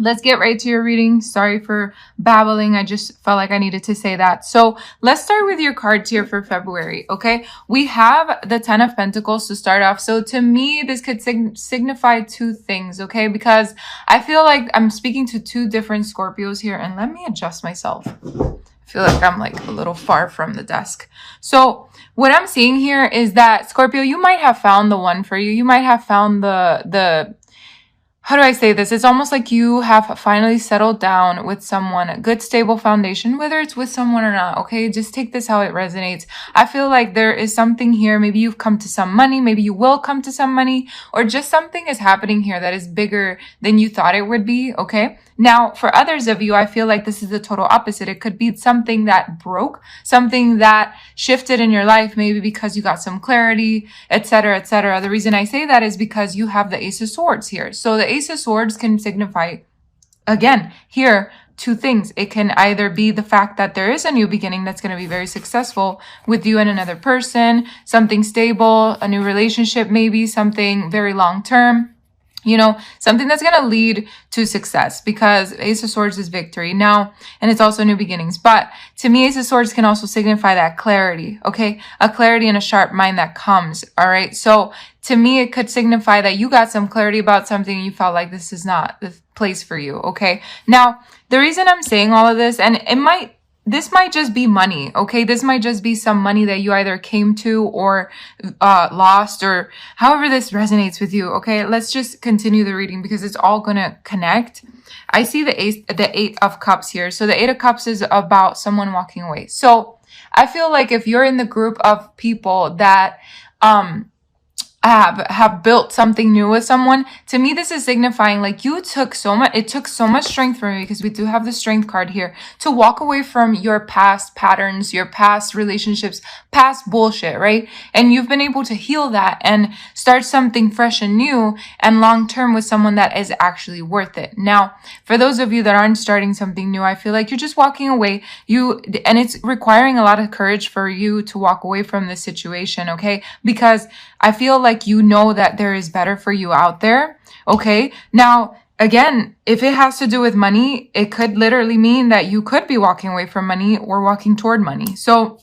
let's get right to your reading. Sorry for babbling. I just felt like I needed to say that. So let's start with your cards here for February, okay? We have the 10 of Pentacles to start off. So to me, this could signify two things, okay? Because I feel like I'm speaking to two different Scorpios here. And let me adjust myself. I feel like I'm like a little far from the desk. So what I'm seeing here is that Scorpio, you might have found the one for you. You might have found the how do I say this? It's almost like you have finally settled down with someone, a good stable foundation, whether it's with someone or not, okay? Just take this how it resonates. I feel like there is something here. Maybe you've come to some money. Maybe you will come to some money, or just something is happening here that is bigger than you thought it would be, okay? Now, for others of you, I feel like this is the total opposite. It could be something that broke, something that shifted in your life, maybe because you got some clarity, etc., etc. The reason I say that is because you have the Ace of Swords here. So the Ace of Swords can signify, again, here, two things. It can either be the fact that there is a new beginning that's going to be very successful with you and another person, something stable, a new relationship, maybe something very long-term. You know, something that's going to lead to success, because Ace of Swords is victory now, and it's also new beginnings. But to me, Ace of Swords can also signify that clarity, okay? A clarity and a sharp mind that comes, all right? So to me, it could signify that you got some clarity about something and you felt like this is not the place for you, okay? Now, the reason I'm saying all of this, and this might just be money, okay? This might just be some money that you either came to or lost, or however this resonates with you, okay? Let's just continue the reading because it's all going to connect. I see the Eight of Cups here. So the Eight of Cups is about someone walking away. So I feel like if you're in the group of people that have built something new with someone, to me this is signifying like it took so much strength for me, because we do have the Strength card here, to walk away from your past patterns, your past relationships, past bullshit, right? And you've been able to heal that and start something fresh and new and long term with someone that is actually worth it. Now, for those of you that aren't starting something new, I feel like you're just walking away, and it's requiring a lot of courage for you to walk away from this situation, okay? Because I feel like you know that there is better for you out there, okay? Now, again, if it has to do with money, it could literally mean that you could be walking away from money or walking toward money. So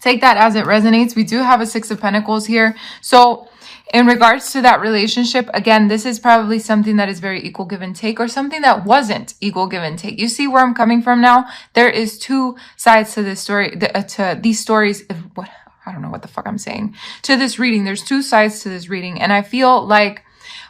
take that as it resonates. We do have a Six of Pentacles here. So in regards to that relationship, again, this is probably something that is very equal give and take, or something that wasn't equal give and take. You see where I'm coming from now? There is two sides to this story, to these stories. I don't know what the fuck I'm saying. To this reading, there's two sides to this reading. And I feel like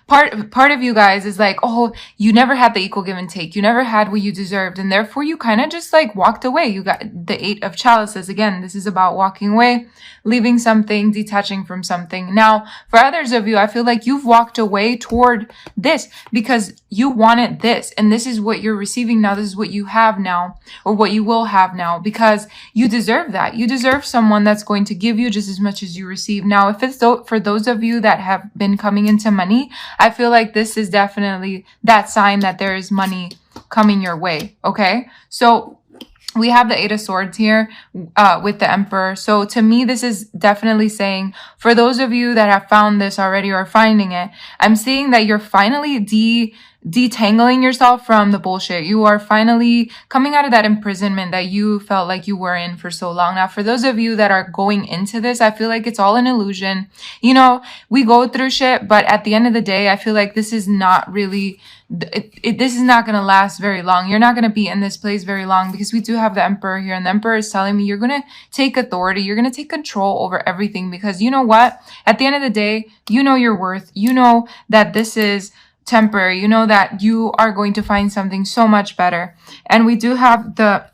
part of you guys is like, oh, you never had the equal give and take. You never had what you deserved. And therefore you kind of just like walked away. You got the Eight of Chalices. Again, this is about walking away, leaving something, detaching from something. Now, for others of you, I feel like you've walked away toward this because you wanted this. And this is what you're receiving now. This is what you have now, or what you will have now, because you deserve that. You deserve someone that's going to give you just as much as you receive. Now, if it's for those of you that have been coming into money, I feel like this is definitely that sign that there is money coming your way, okay? So we have the Eight of Swords here with the Emperor. So to me, this is definitely saying, for those of you that have found this already or finding it, I'm seeing that you're finally detangling yourself from the bullshit. You are finally coming out of that imprisonment that you felt like you were in for so long. Now, for those of you that are going into this, I feel like it's all an illusion. You know, we go through shit, but at the end of the day, I feel like this is not really, this is not going to last very long. You're not going to be in this place very long, because we do have the Emperor here, and the Emperor is telling me you're going to take authority. You're going to take control over everything, because you know what? At the end of the day, you know your worth. You know that this is temporary. You know that you are going to find something so much better. And we do have the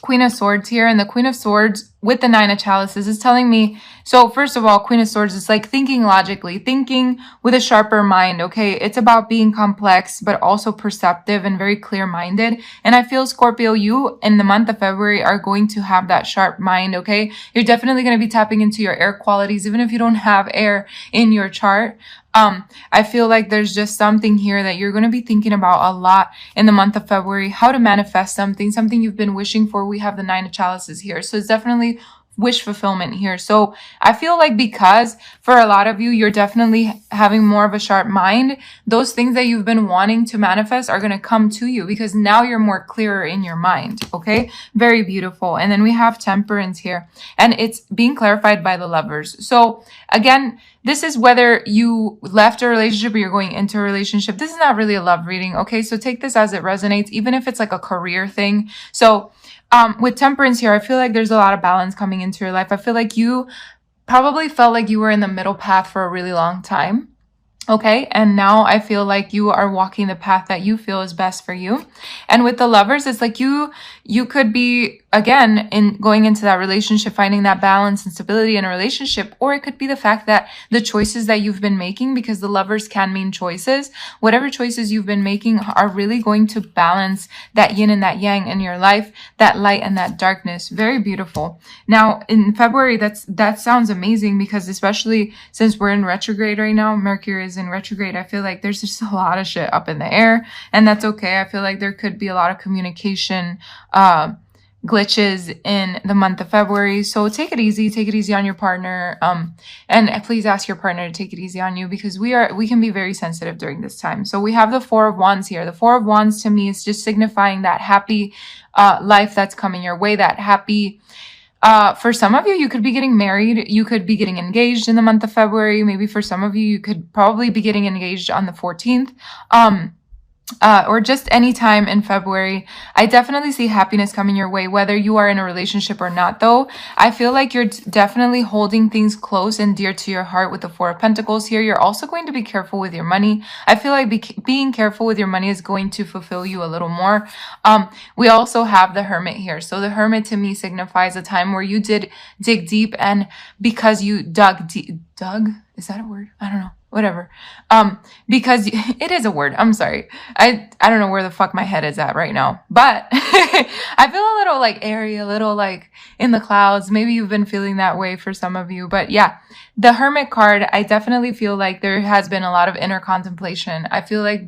Queen of Swords here, and the Queen of Swords with the Nine of Chalices is telling me, so first of all, Queen of Swords is like thinking logically, thinking with a sharper mind, okay? It's about being complex, but also perceptive and very clear-minded. And I feel, Scorpio, you in the month of February are going to have that sharp mind, okay? You're definitely going to be tapping into your air qualities, even if you don't have air in your chart. I feel like there's just something here that you're going to be thinking about a lot in the month of February, how to manifest something you've been wishing for. We have the Nine of Chalices here. So it's definitely wish fulfillment here. So I feel like because for a lot of you, you're definitely having more of a sharp mind, those things that you've been wanting to manifest are going to come to you because now you're more clearer in your mind. Okay. Very beautiful. And then we have temperance here, and it's being clarified by the lovers. So again, this is whether you left a relationship or you're going into a relationship. This is not really a love reading. Okay. So take this as it resonates, even if it's like a career thing. So with temperance here, I feel like there's a lot of balance coming into your life. I feel like you probably felt like you were in the middle path for a really long time. Okay. And now I feel like you are walking the path that you feel is best for you. And with the lovers, it's like you could be, again, in going into that relationship, finding that balance and stability in a relationship, or it could be the fact that the choices that you've been making, because the lovers can mean choices, whatever choices you've been making are really going to balance that yin and that yang in your life, that light and that darkness. Very beautiful. Now in February, that sounds amazing, because especially since we're in retrograde right now, Mercury is in retrograde, I feel like there's just a lot of shit up in the air, and that's okay. I feel like there could be a lot of communication glitches in the month of February. So take it easy on your partner. And please ask your partner to take it easy on you, because we can be very sensitive during this time. So we have the Four of Wands here. The Four of Wands to me is just signifying that happy life that's coming your way, that happy. For some of you, you could be getting married. You could be getting engaged in the month of February. Maybe for some of you, you could probably be getting engaged on the 14th. Or just any time in February. I definitely see happiness coming your way, whether you are in a relationship or not, though. I feel like you're definitely holding things close and dear to your heart with the Four of Pentacles here. You're also going to be careful with your money. I feel like being careful with your money is going to fulfill you a little more. We also have the Hermit here. So the Hermit to me signifies a time where you did dig deep, and because you dug? Is that a word? I don't know. Whatever. Because it is a word. I'm sorry. I don't know where the fuck my head is at right now, but I feel a little like airy, a little like in the clouds. Maybe you've been feeling that way for some of you, but yeah, the Hermit card, I definitely feel like there has been a lot of inner contemplation. I feel like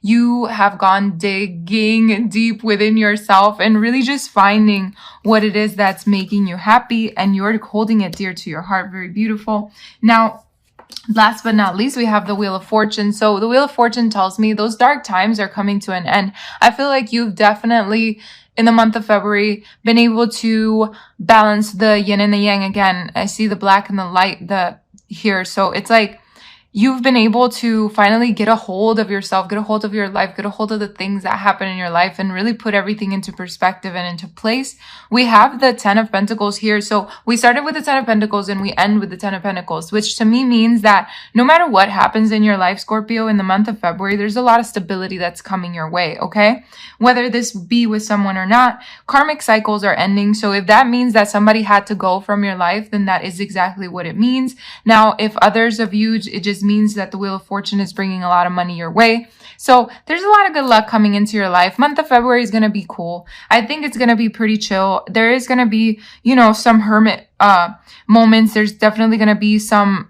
you have gone digging deep within yourself and really just finding what it is that's making you happy, and you're holding it dear to your heart. Very beautiful. Now, last but not least, we have the Wheel of Fortune. So the Wheel of Fortune tells me those dark times are coming to an end. I feel like you've definitely, in the month of February, been able to balance the yin and the yang again. I see the black and the light here. So it's like you've been able to finally get a hold of yourself, get a hold of your life, get a hold of the things that happen in your life, and really put everything into perspective and into place. We have the Ten of Pentacles here. So we started with the Ten of Pentacles and we end with the Ten of Pentacles, which to me means that no matter what happens in your life, Scorpio, in the month of February, there's a lot of stability that's coming your way, okay? Whether this be with someone or not, karmic cycles are ending. So if that means that somebody had to go from your life, then that is exactly what it means. Now, if others of you, it just means that the Wheel of Fortune is bringing a lot of money your way. So there's a lot of good luck coming into your life. Month of February is going to be cool. I think it's going to be pretty chill. There is going to be, some hermit moments. There's definitely going to be some,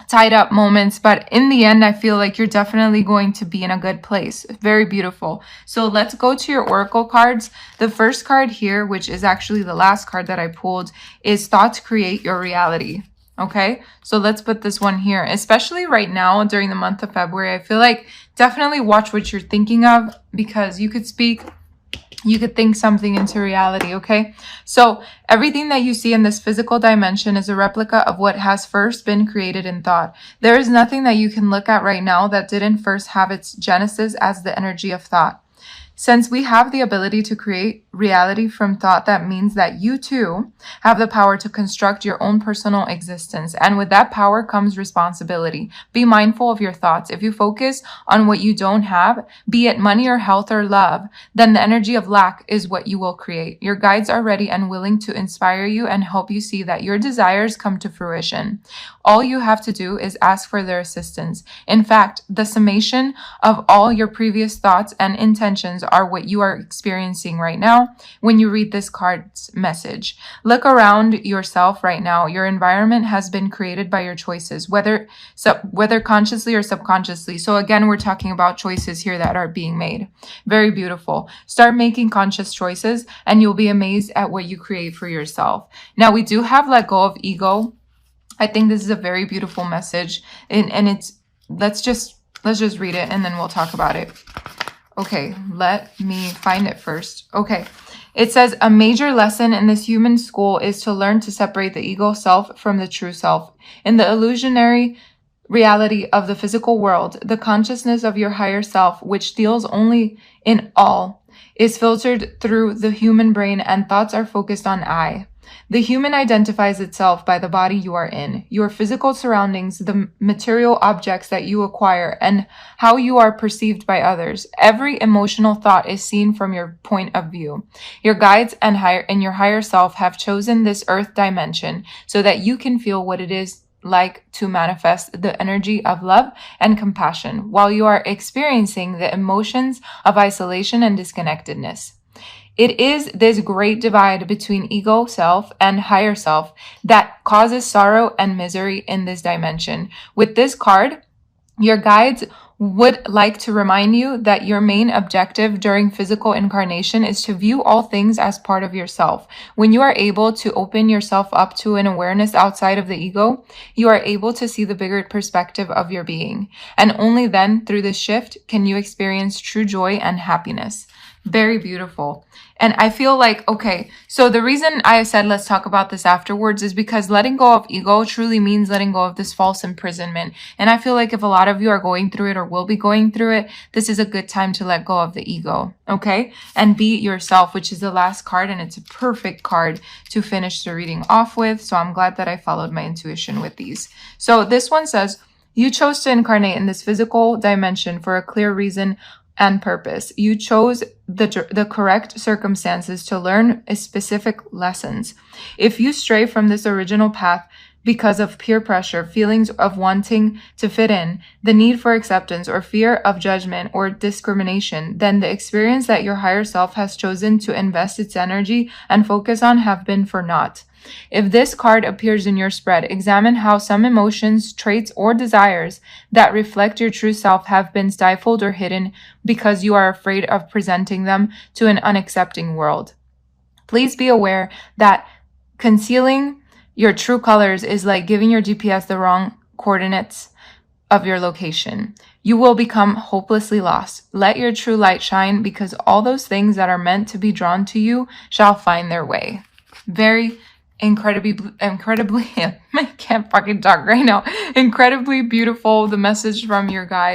tied up moments, but in the end, I feel like you're definitely going to be in a good place. Very beautiful. So let's go to your oracle cards. The first card here, which is actually the last card that I pulled, is Thoughts Create Your Reality. Okay, so let's put this one here, especially right now during the month of February. I feel like definitely watch what you're thinking of, because you could think something into reality, okay? So everything that you see in this physical dimension is a replica of what has first been created in thought. There is nothing that you can look at right now that didn't first have its genesis as the energy of thought. Since we have the ability to create reality from thought, that means that you too have the power to construct your own personal existence. And with that power comes responsibility. Be mindful of your thoughts. If you focus on what you don't have, be it money or health or love, then the energy of lack is what you will create. Your guides are ready and willing to inspire you and help you see that your desires come to fruition. All you have to do is ask for their assistance. In fact, the summation of all your previous thoughts and intentions are what you are experiencing right now when you read this card's message. Look around yourself right now. Your environment has been created by your choices, whether consciously or subconsciously. So again, we're talking about choices here that are being made. Very beautiful. Start making conscious choices and you'll be amazed at what you create for yourself. Now, we do have let go of ego. I think this is a very beautiful message, and it's let's just read it and then we'll talk about it. Okay, let me find it first. Okay. It says, a major lesson in this human school is to learn to separate the ego self from the true self. In the illusionary reality of the physical world, the consciousness of your higher self, which deals only in all, is filtered through the human brain and thoughts are focused on I. The human identifies itself by the body you are in, your physical surroundings, the material objects that you acquire, and how you are perceived by others. Every emotional thought is seen from your point of view. Your guides and your higher self have chosen this earth dimension so that you can feel what it is like to manifest the energy of love and compassion while you are experiencing the emotions of isolation and disconnectedness. It is this great divide between ego self and higher self that causes sorrow and misery in this dimension. With this card, your guides would like to remind you that your main objective during physical incarnation is to view all things as part of yourself. When you are able to open yourself up to an awareness outside of the ego, you are able to see the bigger perspective of your being. And only then, through this shift, can you experience true joy and happiness. Very beautiful. And I feel like, okay, so the reason I said let's talk about this afterwards is because letting go of ego truly means letting go of this false imprisonment. And I feel like if a lot of you are going through it or will be going through it, this is a good time to let go of the ego, okay? And be yourself, which is the last card, and it's a perfect card to finish the reading off with. So I'm glad that I followed my intuition with these. So this one says, you chose to incarnate in this physical dimension for a clear reason and purpose. You chose the correct circumstances to learn specific lessons. If you stray from this original path because of peer pressure, feelings of wanting to fit in, the need for acceptance, or fear of judgment or discrimination, then the experience that your higher self has chosen to invest its energy and focus on have been for naught. If this card appears in your spread, examine how some emotions, traits, or desires that reflect your true self have been stifled or hidden because you are afraid of presenting them to an unaccepting world. Please be aware that concealing your true colors is like giving your GPS the wrong coordinates of your location. You will become hopelessly lost. Let your true light shine, because all those things that are meant to be drawn to you shall find their way. Very incredibly, I can't fucking talk right now. Incredibly beautiful, the message from your guide.